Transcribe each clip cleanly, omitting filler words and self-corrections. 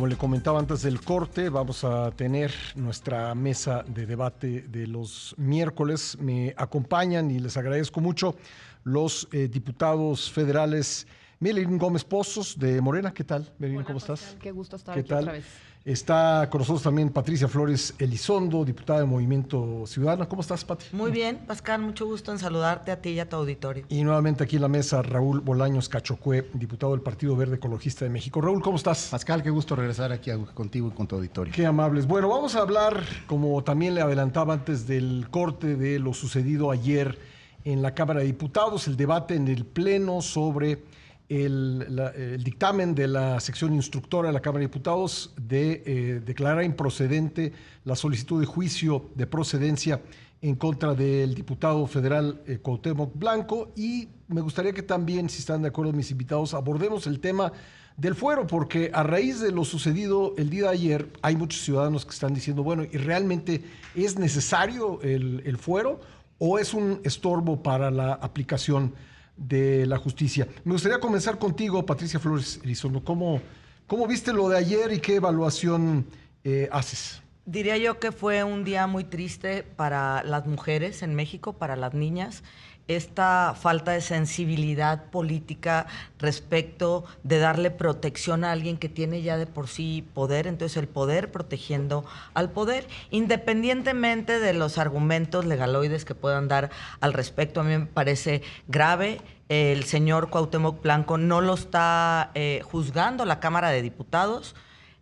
como le comentaba antes del corte, vamos a tener nuestra mesa de debate de los miércoles. Me acompañan y les agradezco mucho los diputados federales. Melín Gómez Pozos de Morena, ¿qué tal? Melín, ¿cómo Pascal, estás? qué gusto estar ¿Qué aquí tal? otra vez. Está con nosotros también Patricia Flores Elizondo, diputada de Movimiento Ciudadano. ¿Cómo estás, Pati? Muy bien, Pascal, mucho gusto en saludarte a ti y a tu auditorio. Y nuevamente aquí en la mesa Raúl Bolaños Cachocue, diputado del Partido Verde Ecologista de México. Raúl, ¿cómo estás? Pascal, qué gusto regresar aquí contigo y con tu auditorio. Qué amables. Bueno, vamos a hablar, como también le adelantaba antes del corte, de lo sucedido ayer en la Cámara de Diputados, el debate en el Pleno sobre el dictamen de la sección instructora de la Cámara de Diputados de declarar improcedente la solicitud de juicio de procedencia en contra del diputado federal Cuauhtémoc Blanco. Y me gustaría que también, si están de acuerdo mis invitados, abordemos el tema del fuero, porque a raíz de lo sucedido el día de ayer hay muchos ciudadanos que están diciendo, bueno, ¿y realmente es necesario el fuero o es un estorbo para la aplicación de la justicia? Me gustaría comenzar contigo, Patricia Flores Elizondo. ¿Cómo viste lo de ayer y qué evaluación haces? Diría yo que fue un día muy triste para las mujeres en México, para las niñas. Esta falta de sensibilidad política respecto de darle protección a alguien que tiene ya de por sí poder, entonces el poder protegiendo al poder, independientemente de los argumentos legaloides que puedan dar al respecto. A mí me parece grave. El señor Cuauhtémoc Blanco no lo está juzgando la Cámara de Diputados.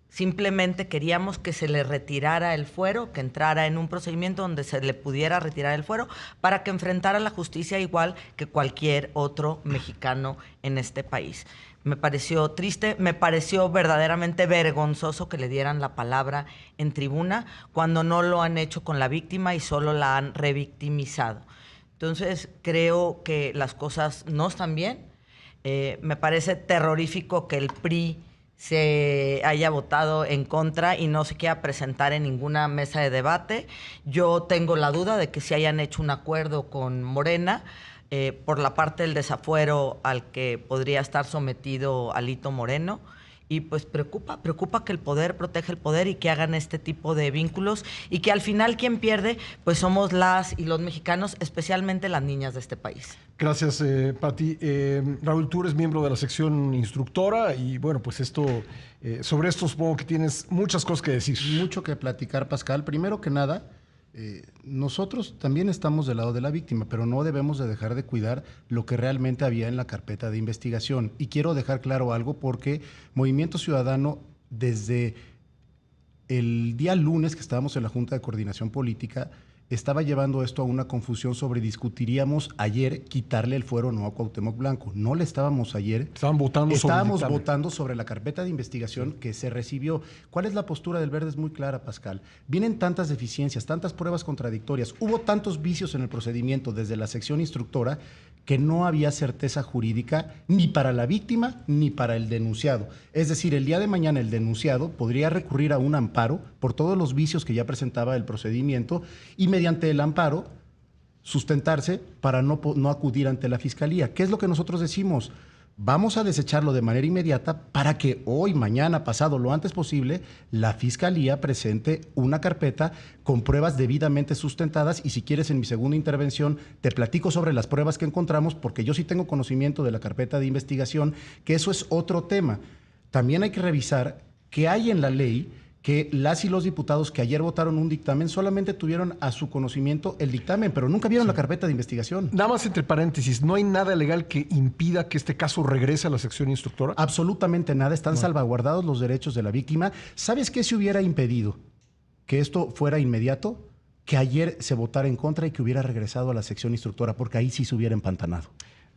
Simplemente queríamos que se le retirara el fuero, que entrara en un procedimiento donde se le pudiera retirar el fuero para que enfrentara la justicia igual que cualquier otro mexicano en este país. Me pareció triste, me pareció verdaderamente vergonzoso que le dieran la palabra en tribuna cuando no lo han hecho con la víctima y solo la han revictimizado. Entonces, creo que las cosas no están bien. Me parece terrorífico que el PRI se haya votado en contra y no se quiera presentar en ninguna mesa de debate. Yo tengo la duda de que si hayan hecho un acuerdo con Morena por la parte del desafuero al que podría estar sometido Alito Moreno. Y pues preocupa que el poder proteja el poder y que hagan este tipo de vínculos y que al final quien pierde pues somos las y los mexicanos, especialmente las niñas de este país. Gracias, Pati. Raúl, tú eres miembro de la sección instructora y bueno, pues sobre esto supongo que tienes muchas cosas que decir. Mucho que platicar, Pascal. Primero que nada, nosotros también estamos del lado de la víctima, pero no debemos de dejar de cuidar lo que realmente había en la carpeta de investigación. Y quiero dejar claro algo porque Movimiento Ciudadano, desde el día lunes que estábamos en la Junta de Coordinación Política, estaba llevando esto a una confusión sobre discutiríamos ayer quitarle el fuero o no a Cuauhtémoc Blanco. No le estábamos ayer. Estábamos votando sobre la carpeta de investigación que se recibió. ¿Cuál es la postura del Verde? Es muy clara, Pascal. Vienen tantas deficiencias, tantas pruebas contradictorias, hubo tantos vicios en el procedimiento desde la sección instructora que no había certeza jurídica ni para la víctima ni para el denunciado. Es decir, el día de mañana el denunciado podría recurrir a un amparo por todos los vicios que ya presentaba el procedimiento y mediante el amparo sustentarse para no acudir ante la Fiscalía. ¿Qué es lo que nosotros decimos? Vamos a desecharlo de manera inmediata para que hoy, mañana, pasado, lo antes posible, la Fiscalía presente una carpeta con pruebas debidamente sustentadas y si quieres en mi segunda intervención te platico sobre las pruebas que encontramos porque yo sí tengo conocimiento de la carpeta de investigación, que eso es otro tema. También hay que revisar qué hay en la ley que las y los diputados que ayer votaron un dictamen solamente tuvieron a su conocimiento el dictamen, pero nunca vieron la carpeta de investigación. Nada más entre paréntesis, ¿no hay nada legal que impida que este caso regrese a la sección instructora? Absolutamente nada, están salvaguardados los derechos de la víctima. ¿Sabes qué se hubiera impedido? Que esto fuera inmediato, que ayer se votara en contra y que hubiera regresado a la sección instructora, porque ahí sí se hubiera empantanado.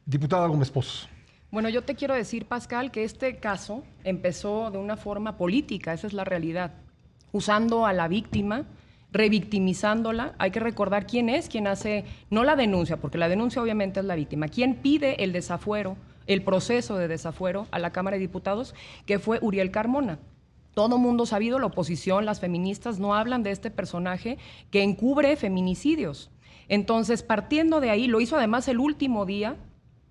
Diputada Gómez Pozos. Bueno, yo te quiero decir, Pascal, que este caso empezó de una forma política, esa es la realidad, usando a la víctima, revictimizándola. Hay que recordar quién es quien hace, no la denuncia, porque la denuncia obviamente es la víctima, quién pide el desafuero, el proceso de desafuero a la Cámara de Diputados, que fue Uriel Carmona. Todo mundo sabido, la oposición, las feministas no hablan de este personaje que encubre feminicidios. Entonces, partiendo de ahí, lo hizo además el último día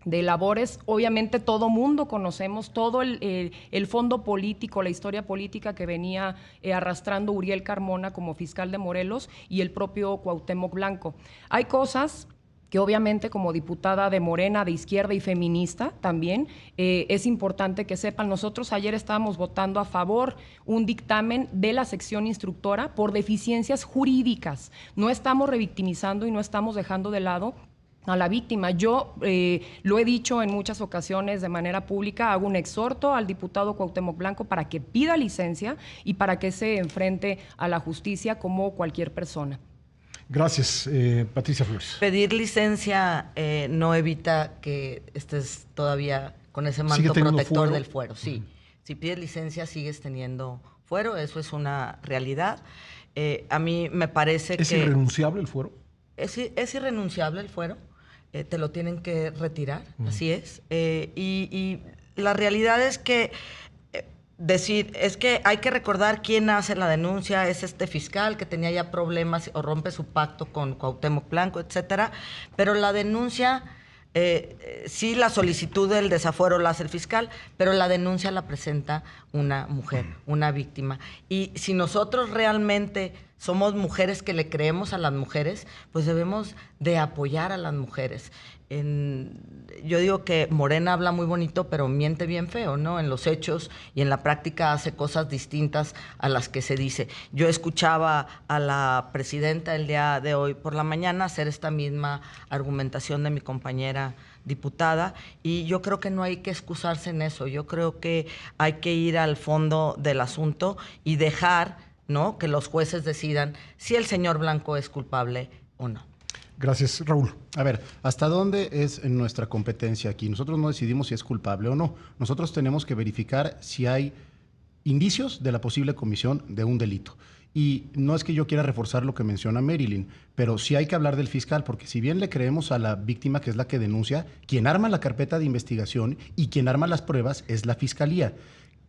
de labores. Obviamente todo mundo conocemos todo el fondo político, la historia política que venía arrastrando Uriel Carmona como fiscal de Morelos y el propio Cuauhtémoc Blanco. Hay cosas que obviamente como diputada de Morena, de izquierda y feminista también, es importante que sepan. Nosotros ayer estábamos votando a favor un dictamen de la sección instructora por deficiencias jurídicas. No estamos revictimizando y no estamos dejando de lado a la víctima. Yo lo he dicho en muchas ocasiones de manera pública, hago un exhorto al diputado Cuauhtémoc Blanco para que pida licencia y para que se enfrente a la justicia como cualquier persona. Gracias, Patricia Flores. Pedir licencia no evita que estés todavía con ese manto protector fuero del fuero. Sí, si pides licencia sigues teniendo fuero, eso es una realidad. A mí me parece que... ¿Es irrenunciable el fuero? Es irrenunciable el fuero. Te lo tienen que retirar, así es. Y la realidad es que es que hay que recordar quién hace la denuncia, es este fiscal que tenía ya problemas o rompe su pacto con Cuauhtémoc Blanco, etcétera, pero la denuncia, sí, la solicitud del desafuero la hace el fiscal, pero la denuncia la presenta una mujer, una víctima. Y si nosotros realmente somos mujeres que le creemos a las mujeres, pues debemos de apoyar a las mujeres. Yo digo que Morena habla muy bonito, pero miente bien feo, ¿no? En los hechos y en la práctica hace cosas distintas a las que se dice. Yo escuchaba a la presidenta el día de hoy por la mañana hacer esta misma argumentación de mi compañera diputada, y yo creo que no hay que excusarse en eso. Yo creo que hay que ir al fondo del asunto y dejar, ¿no?, que los jueces decidan si el señor Blanco es culpable o no. Gracias, Raúl. A ver, ¿hasta dónde es nuestra competencia aquí? Nosotros no decidimos si es culpable o no. Nosotros tenemos que verificar si hay indicios de la posible comisión de un delito. Y no es que yo quiera reforzar lo que menciona Marilyn, pero sí hay que hablar del fiscal, porque si bien le creemos a la víctima, que es la que denuncia, quien arma la carpeta de investigación y quien arma las pruebas es la fiscalía.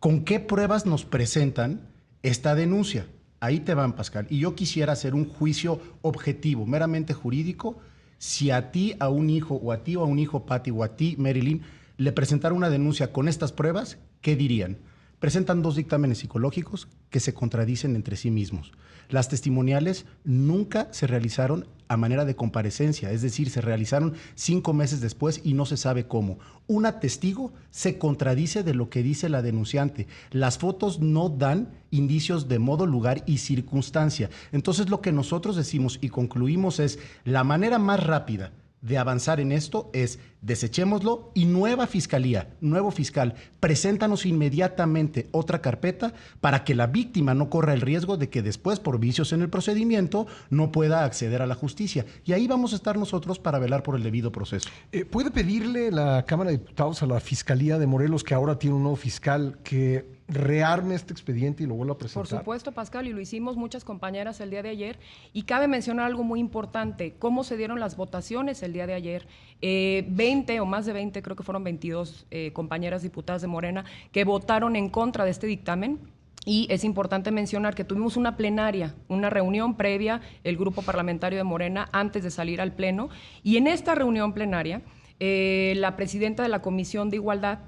¿Con qué pruebas nos presentan esta denuncia? Ahí te van, Pascal. Y yo quisiera hacer un juicio objetivo, meramente jurídico. Si a ti, a un hijo, o a ti, o a un hijo, Pati, o a ti, Marilyn, le presentaron una denuncia con estas pruebas, ¿qué dirían? Presentan 2 dictámenes psicológicos que se contradicen entre sí mismos. Las testimoniales nunca se realizaron a manera de comparecencia, es decir, se realizaron 5 meses después y no se sabe cómo. Una testigo se contradice de lo que dice la denunciante. Las fotos no dan indicios de modo, lugar y circunstancia. Entonces, lo que nosotros decimos y concluimos es la manera más rápida de avanzar en esto es desechémoslo y nueva fiscalía, nuevo fiscal, preséntanos inmediatamente otra carpeta para que la víctima no corra el riesgo de que después, por vicios en el procedimiento, no pueda acceder a la justicia. Y ahí vamos a estar nosotros para velar por el debido proceso. ¿Puede pedirle la Cámara de Diputados a la Fiscalía de Morelos, que ahora tiene un nuevo fiscal, que rearme este expediente y lo vuelva a presentar? Por supuesto, Pascal, y lo hicimos muchas compañeras el día de ayer. Y cabe mencionar algo muy importante, cómo se dieron las votaciones el día de ayer. 20 o más de 20, creo que fueron 22 compañeras diputadas de Morena que votaron en contra de este dictamen. Y es importante mencionar que tuvimos una plenaria, una reunión previa, el grupo parlamentario de Morena, antes de salir al pleno. Y en esta reunión plenaria, la presidenta de la Comisión de Igualdad,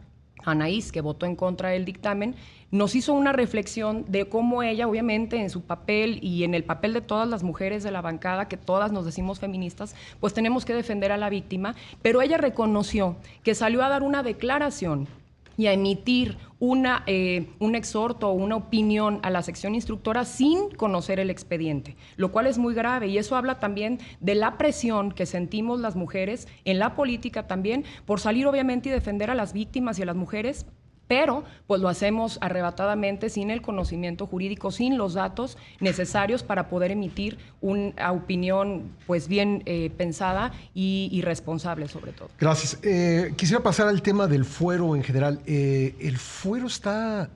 Anaís, que votó en contra del dictamen, nos hizo una reflexión de cómo ella, obviamente, en su papel y en el papel de todas las mujeres de la bancada, que todas nos decimos feministas, pues tenemos que defender a la víctima, pero ella reconoció que salió a dar una declaración y a emitir un exhorto o una opinión a la sección instructora sin conocer el expediente, lo cual es muy grave, y eso habla también de la presión que sentimos las mujeres en la política también por salir obviamente y defender a las víctimas y a las mujeres, pero pues lo hacemos arrebatadamente, sin el conocimiento jurídico, sin los datos necesarios para poder emitir una opinión pues bien pensada y responsable sobre todo. Gracias. Quisiera pasar al tema del fuero en general. ¿El fuero está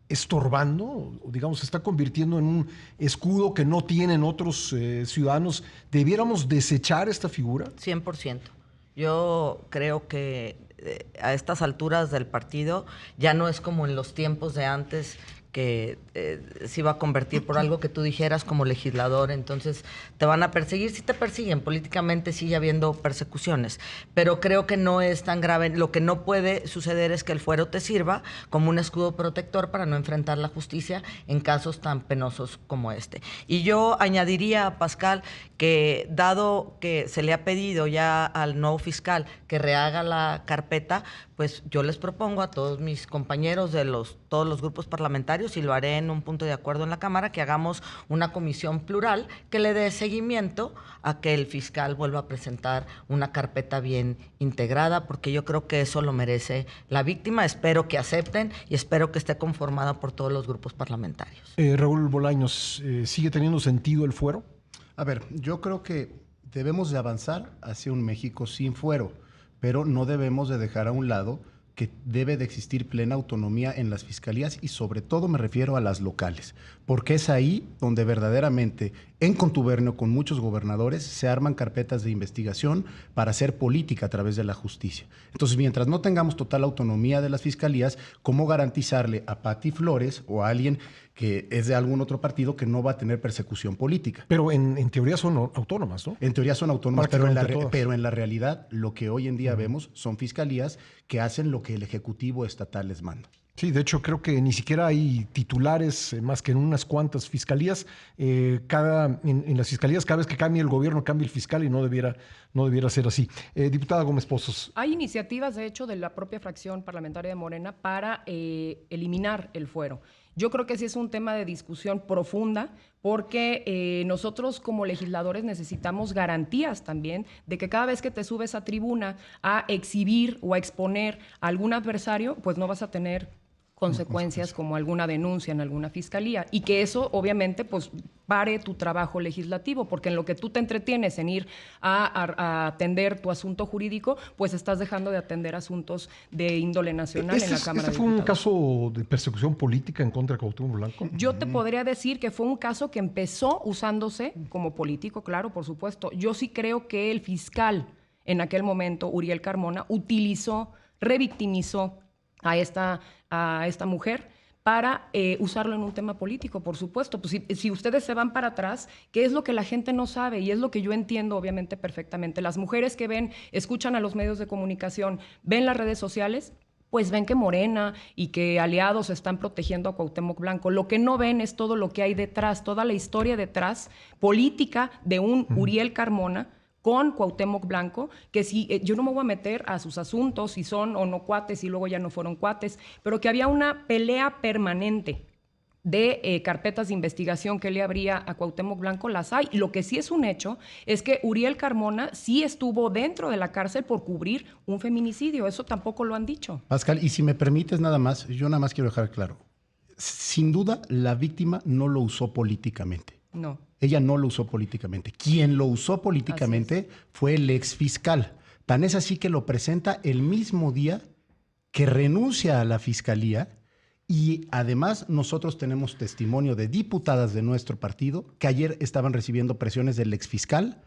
estorbando, o digamos, se está convirtiendo en un escudo que no tienen otros ciudadanos? ¿Debiéramos desechar esta figura? 100%. Yo creo que a estas alturas del partido ya no es como en los tiempos de antes, que se iba a convertir por algo que tú dijeras como legislador, entonces te van a perseguir. Sí te persiguen, políticamente sigue habiendo persecuciones, pero creo que no es tan grave. Lo que no puede suceder es que el fuero te sirva como un escudo protector para no enfrentar la justicia en casos tan penosos como este. Y yo añadiría, Pascal, que dado que se le ha pedido ya al nuevo fiscal que rehaga la carpeta, pues yo les propongo a todos mis compañeros de todos los grupos parlamentarios, y lo haré en un punto de acuerdo en la Cámara, que hagamos una comisión plural que le dé seguimiento a que el fiscal vuelva a presentar una carpeta bien integrada, porque yo creo que eso lo merece la víctima. Espero que acepten y espero que esté conformada por todos los grupos parlamentarios. Raúl Bolaños, ¿sigue teniendo sentido el fuero? A ver, yo creo que debemos de avanzar hacia un México sin fuero, pero no debemos de dejar a un lado que debe de existir plena autonomía en las fiscalías, y sobre todo me refiero a las locales, porque es ahí donde verdaderamente, en contubernio con muchos gobernadores, se arman carpetas de investigación para hacer política a través de la justicia. Entonces, mientras no tengamos total autonomía de las fiscalías, ¿cómo garantizarle a Pati Flores o a alguien que es de algún otro partido que no va a tener persecución política? Pero en teoría son autónomas, ¿no? En teoría son autónomas, pero Prácticamente en la realidad lo que hoy en día vemos son fiscalías que hacen lo que el Ejecutivo estatal les manda. Sí, de hecho creo que ni siquiera hay titulares más que en unas cuantas fiscalías. En las fiscalías, cada vez que cambia el gobierno, cambia el fiscal, y no debiera ser así. Diputada Gómez Pozos. Hay iniciativas, de hecho, de la propia fracción parlamentaria de Morena para eliminar el fuero. Yo creo que sí es un tema de discusión profunda, porque nosotros como legisladores necesitamos garantías también de que cada vez que te subes a tribuna a exhibir o a exponer a algún adversario, pues no vas a tener consecuencias como alguna denuncia en alguna fiscalía, y que eso obviamente pues pare tu trabajo legislativo, porque en lo que tú te entretienes en ir a atender tu asunto jurídico, pues estás dejando de atender asuntos de índole nacional en la Cámara de Diputados. ¿Este fue un caso de persecución política en contra de Cuauhtémoc Blanco? Yo te podría decir que fue un caso que empezó usándose como político, claro, por supuesto. Yo sí creo que el fiscal en aquel momento, Uriel Carmona, revictimizó a esta mujer para usarlo en un tema político, por supuesto. Pues si ustedes se van para atrás, ¿qué es lo que la gente no sabe? Y es lo que yo entiendo, obviamente, perfectamente. Las mujeres que escuchan a los medios de comunicación, ven las redes sociales, pues ven que Morena y que aliados están protegiendo a Cuauhtémoc Blanco. Lo que no ven es todo lo que hay detrás, toda la historia detrás, política de un Uriel Carmona con Cuauhtémoc Blanco, que yo no me voy a meter a sus asuntos, si son o no cuates, y luego ya no fueron cuates, pero que había una pelea permanente de carpetas de investigación que le abría a Cuauhtémoc Blanco, las hay. Lo que sí es un hecho es que Uriel Carmona sí estuvo dentro de la cárcel por cubrir un feminicidio. Eso tampoco lo han dicho. Pascal, y si me permites yo nada más quiero dejar claro. Sin duda, la víctima no lo usó políticamente. No. Ella no lo usó políticamente. Quien lo usó políticamente fue el exfiscal. Tan es así que lo presenta el mismo día que renuncia a la fiscalía, y además nosotros tenemos testimonio de diputadas de nuestro partido que ayer estaban recibiendo presiones del exfiscal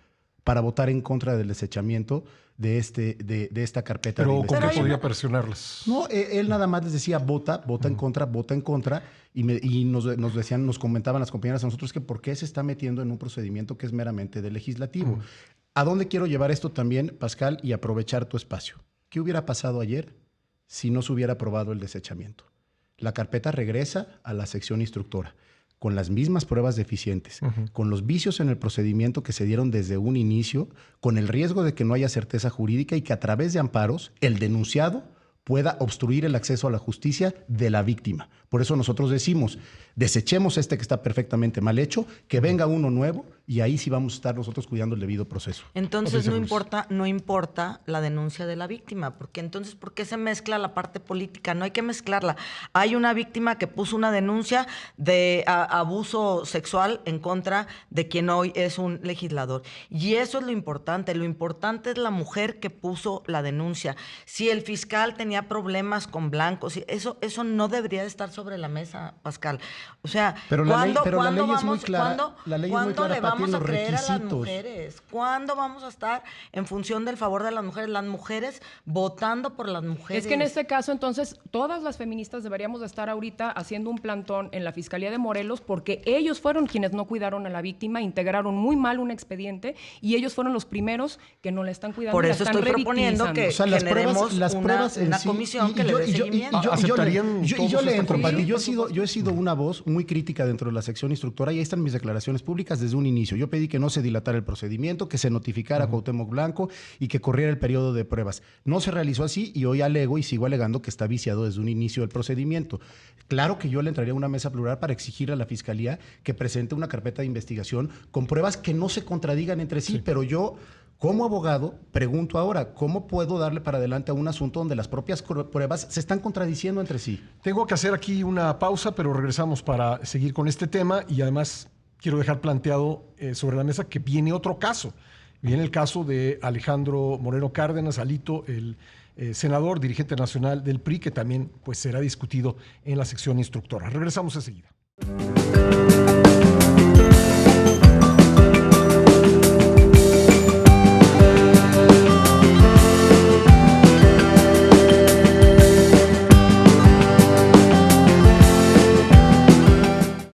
para votar en contra del desechamiento de esta carpeta. ¿Pero de con qué podría presionarlas? No, él nada más les decía vota en contra, y nos comentaban las compañeras a nosotros que por qué se está metiendo en un procedimiento que es meramente del legislativo. ¿A dónde quiero llevar esto también, Pascal, y aprovechar tu espacio? ¿Qué hubiera pasado ayer si no se hubiera aprobado el desechamiento? La carpeta regresa a la sección instructora con las mismas pruebas deficientes, con los vicios en el procedimiento que se dieron desde un inicio, con el riesgo de que no haya certeza jurídica y que a través de amparos el denunciado pueda obstruir el acceso a la justicia de la víctima. Por eso nosotros decimos, desechemos que está perfectamente mal hecho, que venga uno nuevo, y ahí sí vamos a estar nosotros cuidando el debido proceso. Entonces no importa la denuncia de la víctima, porque entonces ¿por qué se mezcla la parte política? No hay que mezclarla. Hay una víctima que puso una denuncia de abuso sexual en contra de quien hoy es un legislador. Y eso es lo importante. Lo importante es la mujer que puso la denuncia. Si el fiscal tenía tenía problemas con Blanco. Eso no debería de estar sobre la mesa, Pascal. O sea, pero la ley ¿cuándo es muy clara. ¿cuándo le vamos a creer a las requisitos. mujeres? ¿Cuándo vamos a estar en función del favor de las mujeres? Las mujeres votando por las mujeres. Es que en este caso, entonces, todas las feministas deberíamos de estar ahorita haciendo un plantón en la Fiscalía de Morelos porque ellos fueron quienes no cuidaron a la víctima, integraron muy mal un expediente y ellos fueron los primeros que no la están cuidando. Por y la eso están estoy proponiendo que generemos una comisión que le dé seguimiento. Y yo le entro, Pati. Yo he sido una voz muy crítica dentro de la sección instructora y ahí están mis declaraciones públicas desde un inicio. Yo pedí que no se dilatara el procedimiento, que se notificara a Cuauhtémoc Blanco y que corriera el periodo de pruebas. No se realizó así y hoy alego y sigo alegando que está viciado desde un inicio el procedimiento. Claro que yo le entraría a una mesa plural para exigir a la Fiscalía que presente una carpeta de investigación con pruebas que no se contradigan entre sí. Pero yo, como abogado, pregunto ahora, ¿cómo puedo darle para adelante a un asunto donde las propias pruebas se están contradiciendo entre sí? Tengo que hacer aquí una pausa, pero regresamos para seguir con este tema y además quiero dejar planteado sobre la mesa que viene otro caso. Viene el caso de Alejandro Moreno Cárdenas, Alito, el senador, dirigente nacional del PRI, que también pues, será discutido en la sección instructora. Regresamos enseguida.